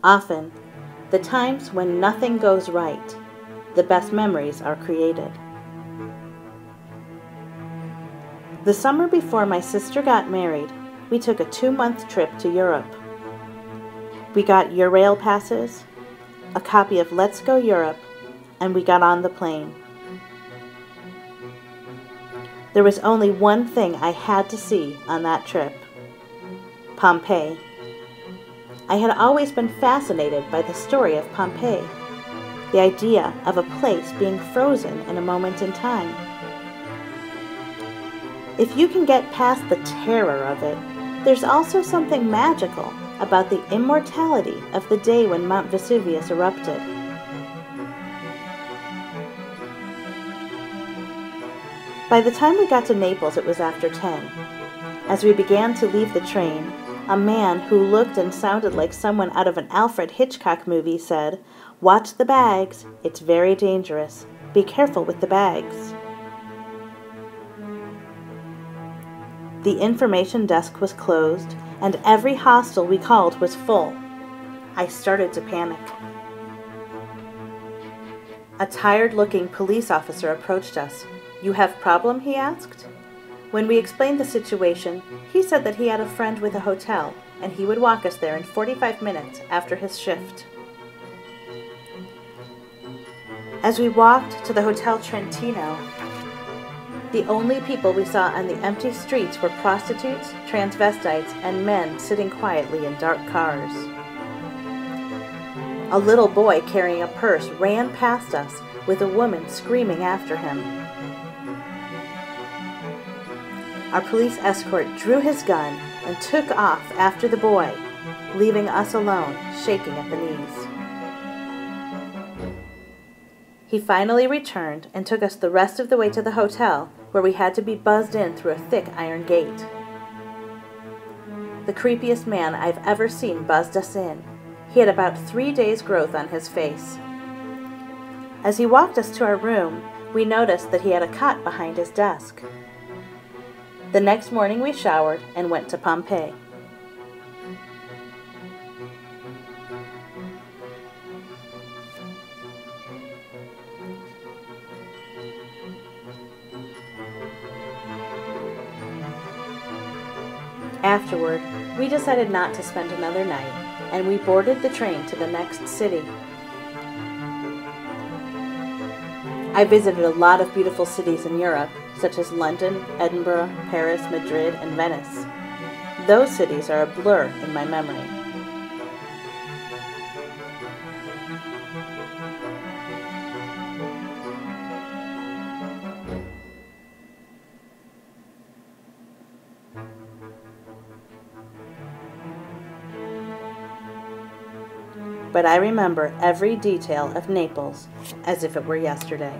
Often, the times when nothing goes right, the best memories are created. The summer before my sister got married, we took a 2-month trip to Europe. We got Eurail passes, a copy of Let's Go Europe, and we got on the plane. There was only one thing I had to see on that trip: Pompeii. I had always been fascinated by the story of Pompeii, the idea of a place being frozen in a moment in time. If you can get past the terror of it, there's also something magical about the immortality of the day when Mount Vesuvius erupted. By the time we got to Naples, it was after 10. As we began to leave the train, a man who looked and sounded like someone out of an Alfred Hitchcock movie said, "Watch the bags, it's very dangerous. Be careful with the bags." The information desk was closed, and every hostel we called was full. I started to panic. A tired-looking police officer approached us. "You have problem?" he asked. When we explained the situation, he said that he had a friend with a hotel, and he would walk us there in 45 minutes after his shift. As we walked to the Hotel Trentino, the only people we saw on the empty streets were prostitutes, transvestites, and men sitting quietly in dark cars. A little boy carrying a purse ran past us with a woman screaming after him. Our police escort drew his gun and took off after the boy, leaving us alone, shaking at the knees. He finally returned and took us the rest of the way to the hotel, where we had to be buzzed in through a thick iron gate. The creepiest man I've ever seen buzzed us in. He had about 3 days' growth on his face. As he walked us to our room, we noticed that he had a cot behind his desk. The next morning we showered and went to Pompeii. Afterward, we decided not to spend another night, and we boarded the train to the next city. I visited a lot of beautiful cities in Europe, such as London, Edinburgh, Paris, Madrid, and Venice. Those cities are a blur in my memory. But I remember every detail of Naples as if it were yesterday.